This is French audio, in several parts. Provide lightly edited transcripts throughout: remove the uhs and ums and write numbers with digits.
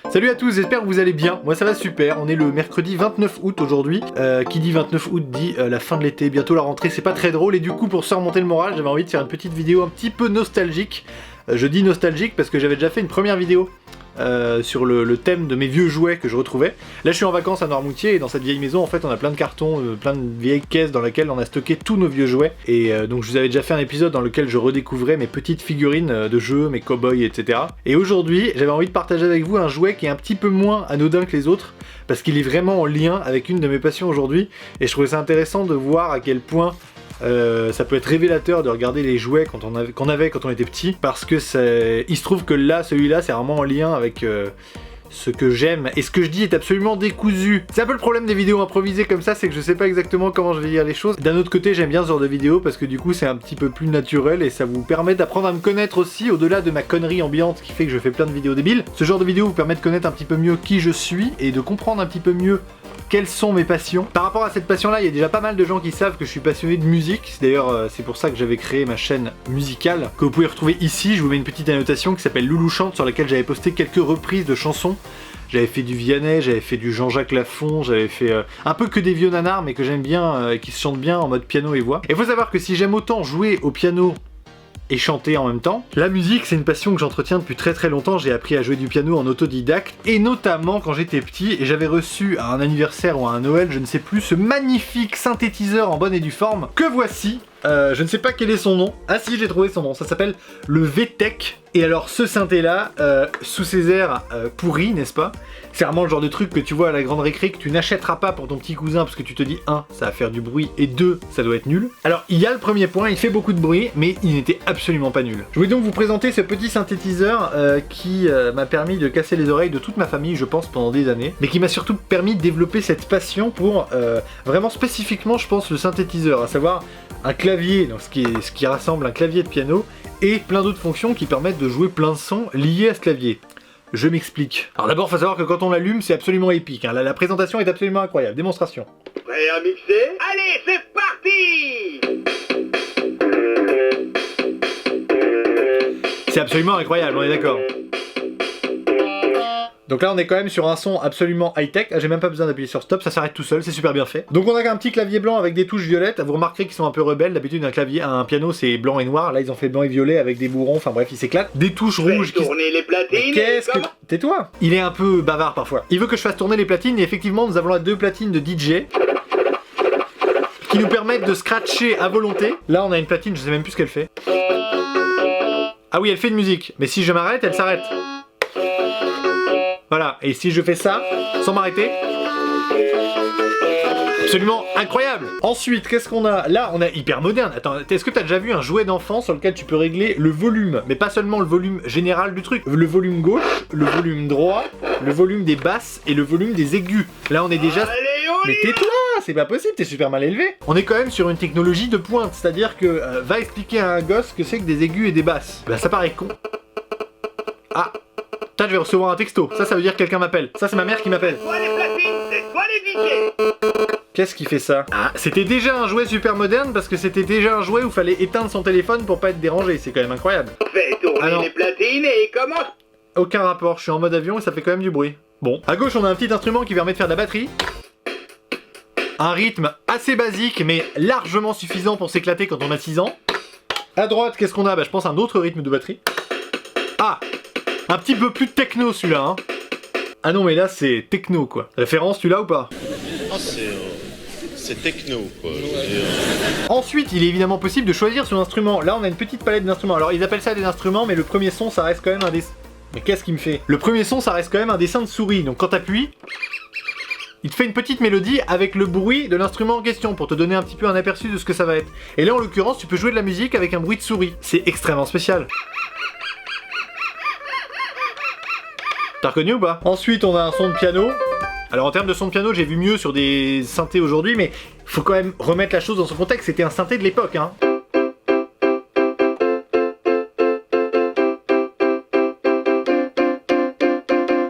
Salut à tous, j'espère que vous allez bien. Moi ça va super, on est le mercredi 29 août aujourd'hui. Qui dit 29 août dit la fin de l'été, bientôt la rentrée, c'est pas très drôle. Et du coup pour se remonter le moral, j'avais envie de faire une petite vidéo un petit peu nostalgique. Je dis nostalgique parce que j'avais déjà fait une première vidéo sur le thème de mes vieux jouets que je retrouvais. Là je suis en vacances à Noirmoutier et dans cette vieille maison en fait on a plein de cartons, plein de vieilles caisses dans lesquelles on a stocké tous nos vieux jouets. Et donc je vous avais déjà fait un épisode dans lequel je redécouvrais mes petites figurines de jeux, mes cow-boys, etc. Et aujourd'hui j'avais envie de partager avec vous un jouet qui est un petit peu moins anodin que les autres parce qu'il est vraiment en lien avec une de mes passions aujourd'hui et je trouvais ça intéressant de voir à quel point ça peut être révélateur de regarder les jouets qu'on avait quand on était petit, parce que il se trouve que là, celui-là, c'est vraiment en lien avec ce que j'aime, et ce que je dis est absolument décousu. C'est un peu le problème des vidéos improvisées comme ça, c'est que je sais pas exactement comment je vais dire les choses. D'un autre côté, j'aime bien ce genre de vidéos parce que du coup, c'est un petit peu plus naturel et ça vous permet d'apprendre à me connaître aussi, au-delà de ma connerie ambiante qui fait que je fais plein de vidéos débiles. Ce genre de vidéo vous permet de connaître un petit peu mieux qui je suis et de comprendre un petit peu mieux quelles sont mes passions. Par rapport à cette passion là, il y a déjà pas mal de gens qui savent que je suis passionné de musique. D'ailleurs c'est pour ça que j'avais créé ma chaîne musicale que vous pouvez retrouver ici. Je vous mets une petite annotation qui s'appelle Loulou Chante, sur laquelle j'avais posté quelques reprises de chansons. J'avais fait du Vianney, j'avais fait du Jean-Jacques Lafont, j'avais fait un peu que des vieux nanars mais que j'aime bien et qui se chantent bien en mode piano et voix. Et faut savoir que si j'aime autant jouer au piano et chanter en même temps, la musique c'est une passion que j'entretiens depuis très très longtemps. J'ai appris à jouer du piano en autodidacte et notamment quand j'étais petit et j'avais reçu à un anniversaire ou à un Noël, je ne sais plus, ce magnifique synthétiseur en bonne et due forme que voici. Je ne sais pas quel est son nom. Ah si, j'ai trouvé son nom, ça s'appelle le VTech. Et alors ce synthé là, sous ses airs pourris, n'est-ce pas? C'est vraiment le genre de truc que tu vois à la grande récré que tu n'achèteras pas pour ton petit cousin parce que tu te dis 1, ça va faire du bruit et 2, ça doit être nul. Alors il y a le premier point, il fait beaucoup de bruit mais il n'était absolument pas nul. Je voulais donc vous présenter ce petit synthétiseur qui m'a permis de casser les oreilles de toute ma famille je pense pendant des années, mais qui m'a surtout permis de développer cette passion pour vraiment spécifiquement je pense le synthétiseur, à savoir un clavier, donc ce qui rassemble un clavier de piano et plein d'autres fonctions qui permettent de jouer plein de sons liés à ce clavier. Je m'explique. Alors d'abord, faut savoir que quand on l'allume, c'est absolument épique. Hein. La présentation est absolument incroyable. Démonstration. Prêt à mixer? Allez, c'est parti! C'est absolument incroyable, on est d'accord. Donc là on est quand même sur un son absolument high-tech, j'ai même pas besoin d'appuyer sur stop, ça s'arrête tout seul, c'est super bien fait. Donc on a un petit clavier blanc avec des touches violettes, vous remarquerez qu'ils sont un peu rebelles, d'habitude un piano c'est blanc et noir, là ils ont fait blanc et violet avec des bourrons, enfin bref ils s'éclatent. Des touches rouges qui... tourner les platines. Qu'est-ce que... Tais-toi. Il est un peu bavard parfois. Il veut que je fasse tourner les platines et effectivement nous avons là 2 platines de DJ qui nous permettent de scratcher à volonté. Là on a une platine, je sais même plus ce qu'elle fait. Ah oui elle fait de musique, mais si je m'arrête elle s'arrête. Voilà, et si je fais ça, sans m'arrêter, absolument incroyable. Ensuite, qu'est-ce qu'on a? Là, on a hyper moderne. Attends, est-ce que t'as déjà vu un jouet d'enfant sur lequel tu peux régler le volume? Mais pas seulement le volume général du truc. Le volume gauche, le volume droit, le volume des basses et le volume des aigus. Là, on est déjà... Mais tais-toi, c'est pas possible, t'es super mal élevé. On est quand même sur une technologie de pointe, c'est-à-dire que va expliquer à un gosse que c'est que des aigus et des basses. Bah ça paraît con. Ah. Putain, je vais recevoir un texto. Ça veut dire que quelqu'un m'appelle. Ça, c'est ma mère qui m'appelle. Toi les platines, c'est toi les DJ. Qu'est-ce qui fait ça? Ah, c'était déjà un jouet super moderne parce que c'était déjà un jouet où fallait éteindre son téléphone pour pas être dérangé. C'est quand même incroyable. Fais tourner les platines et commence. Aucun rapport. Je suis en mode avion et ça fait quand même du bruit. Bon. À gauche, on a un petit instrument qui permet de faire de la batterie. Un rythme assez basique mais largement suffisant pour s'éclater quand on a 6 ans. À droite, qu'est-ce qu'on a? Bah, je pense un autre rythme de batterie. Ah! Un petit peu plus techno celui-là, hein. Ah non mais là c'est techno quoi. Référence tu l'as ou pas? Ah c'est techno quoi. Ensuite il est évidemment possible de choisir son instrument. Là on a une petite palette d'instruments. Alors ils appellent ça des instruments mais le premier son ça reste quand même un dessin. Mais qu'est-ce qu'il me fait? Le premier son ça reste quand même un dessin de souris. Donc quand t'appuies, il te fait une petite mélodie avec le bruit de l'instrument en question pour te donner un petit peu un aperçu de ce que ça va être. Et là en l'occurrence tu peux jouer de la musique avec un bruit de souris. C'est extrêmement spécial. T'as reconnu ou pas? Ensuite on a un son de piano. Alors en termes de son de piano j'ai vu mieux sur des synthés aujourd'hui mais faut quand même remettre la chose dans son contexte, c'était un synthé de l'époque hein.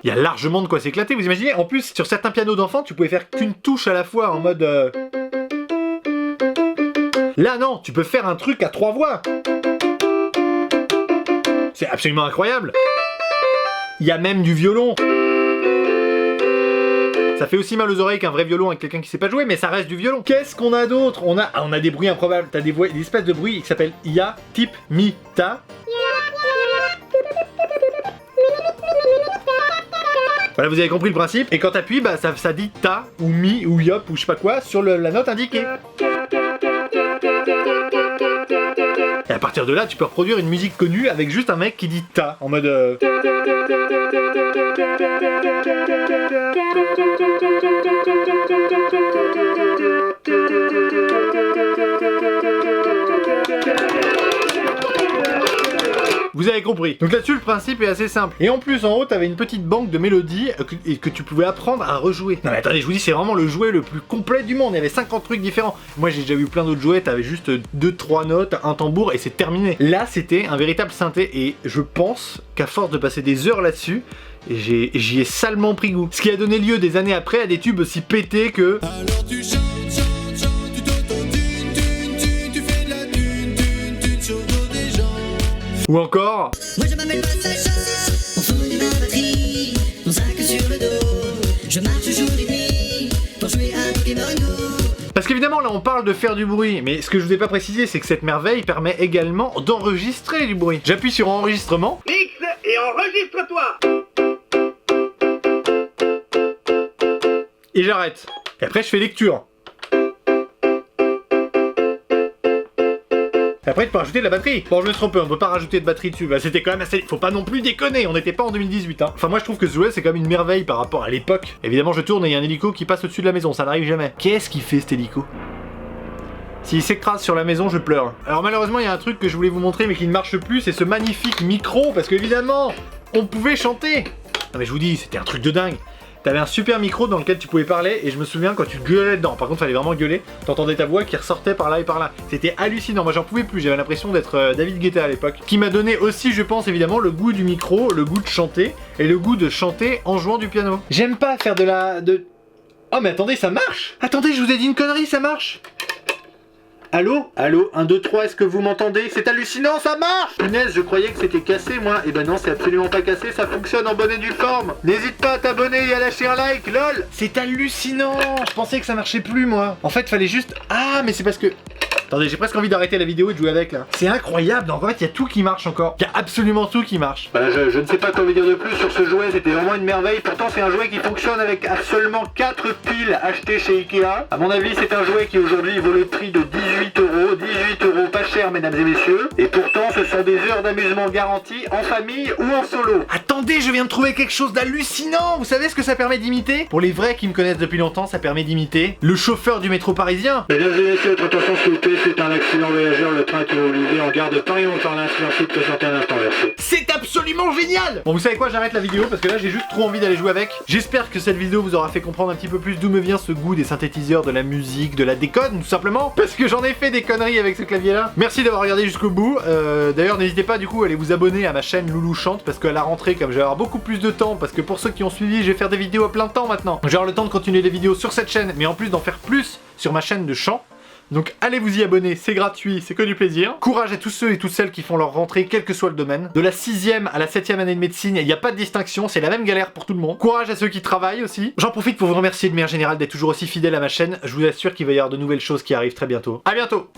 Il y a largement de quoi s'éclater, vous imaginez? En plus sur certains pianos d'enfants tu pouvais faire qu'une touche à la fois en mode... Là non, tu peux faire un truc à 3 voix. C'est absolument incroyable. Il y a même du violon. Ça fait aussi mal aux oreilles qu'un vrai violon avec quelqu'un qui sait pas jouer, mais ça reste du violon. Qu'est-ce qu'on a d'autre? On a des bruits improbables. T'as des espèces de bruits qui s'appellent ya, tip, mi, ta. Voilà, vous avez compris le principe. Et quand t'appuies, bah ça dit ta ou mi ou yop ou je sais pas quoi sur la note indiquée. Et à partir de là, tu peux reproduire une musique connue avec juste un mec qui dit ta en mode. Vous avez compris. Donc là-dessus, le principe est assez simple. Et en plus, en haut, t'avais une petite banque de mélodies que tu pouvais apprendre à rejouer. Non mais attendez, je vous dis, c'est vraiment le jouet le plus complet du monde. Il y avait 50 trucs différents. Moi, j'ai déjà vu plein d'autres jouets. T'avais juste 2-3 notes, un tambour et c'est terminé. Là, c'était un véritable synthé. Et je pense qu'à force de passer des heures là-dessus, j'y ai salement pris goût. Ce qui a donné lieu des années après à des tubes aussi pétés que... Alors tu chantes, tu t'auto-tunes, tu fais de la thune sur le dos des gens. Ou encore... Moi je m'appelle pas Sacha, on fout de ma batterie, mon sac sur le dos, je marche jour et nuit pour jouer à Pokémon Go. Parce qu'évidemment là on parle de faire du bruit, mais ce que je vous ai pas précisé c'est que cette merveille permet également d'enregistrer du bruit. J'appuie sur enregistrement. Mix et enregistre-toi. Et j'arrête. Et après je fais lecture. Et après tu peux rajouter de la batterie. Bon je me suis trompé, on peut pas rajouter de batterie dessus. Bah c'était quand même assez... Faut pas non plus déconner, on n'était pas en 2018 hein. Enfin moi je trouve que ce jouet c'est quand même une merveille par rapport à l'époque. Évidemment je tourne et il y a un hélico qui passe au-dessus de la maison, ça n'arrive jamais. Qu'est-ce qu'il fait cet hélico? S'il s'écrase sur la maison, je pleure. Alors malheureusement il y a un truc que je voulais vous montrer mais qui ne marche plus, c'est ce magnifique micro. Parce qu'évidemment, on pouvait chanter. Non mais je vous dis, c'était un truc de dingue. T'avais un super micro dans lequel tu pouvais parler et je me souviens quand tu gueulais dedans, par contre fallait vraiment gueuler, t'entendais ta voix qui ressortait par là et par là. C'était hallucinant, moi j'en pouvais plus, j'avais l'impression d'être David Guetta à l'époque. Qui m'a donné aussi je pense évidemment le goût du micro, le goût de chanter et le goût de chanter en jouant du piano. J'aime pas faire Oh mais attendez, ça marche! Attendez, je vous ai dit une connerie, ça marche! Allô? Allô? 1, 2, 3, est-ce que vous m'entendez? C'est hallucinant, ça marche! Punaise, je croyais que c'était cassé, moi. Et ben non, c'est absolument pas cassé, ça fonctionne en bonne et due forme. N'hésite pas à t'abonner et à lâcher un like, lol! C'est hallucinant! Je pensais que ça marchait plus, moi. En fait, fallait juste... Ah, mais c'est parce que... Attendez, j'ai presque envie d'arrêter la vidéo et de jouer avec là. C'est incroyable, en fait il y a tout qui marche encore. Il y a absolument tout qui marche. Voilà, je ne sais pas quoi vous dire de plus sur ce jouet, c'était vraiment une merveille. Pourtant c'est un jouet qui fonctionne avec seulement 4 piles achetées chez Ikea. À mon avis c'est un jouet qui aujourd'hui vaut le prix de 18 €. 18 € pas cher mesdames et messieurs. Et pourtant ce sont des heures d'amusement garanties en famille ou en solo. Attendez, je viens de trouver quelque chose d'hallucinant. Vous savez ce que ça permet d'imiter? Pour les vrais qui me connaissent depuis longtemps, ça permet d'imiter le chauffeur du métro parisien. Mesdames et messieurs, votre attention s'il vous plaît. C'est un accident voyageur, le train est immobilisé en gare de Paris-Montparnasse, merci de patienter un instant, merci. C'est absolument génial! Bon, vous savez quoi, j'arrête la vidéo parce que là j'ai juste trop envie d'aller jouer avec. J'espère que cette vidéo vous aura fait comprendre un petit peu plus d'où me vient ce goût des synthétiseurs, de la musique, de la déconne, tout simplement. Parce que j'en ai fait des conneries avec ce clavier là. Merci d'avoir regardé jusqu'au bout. D'ailleurs, n'hésitez pas du coup à aller vous abonner à ma chaîne Loulou Chante parce qu'à la rentrée, comme je vais avoir beaucoup plus de temps, parce que pour ceux qui ont suivi, je vais faire des vidéos à plein temps maintenant. Je vais avoir le temps de continuer les vidéos sur cette chaîne, mais en plus d'en faire plus sur ma chaîne de chant. Donc allez vous y abonner, c'est gratuit, c'est que du plaisir. Courage à tous ceux et toutes celles qui font leur rentrée, quel que soit le domaine. De la 6e à la 7e année de médecine, il n'y a pas de distinction, c'est la même galère pour tout le monde. Courage à ceux qui travaillent aussi. J'en profite pour vous remercier de manière générale d'être toujours aussi fidèle à ma chaîne. Je vous assure qu'il va y avoir de nouvelles choses qui arrivent très bientôt. À bientôt!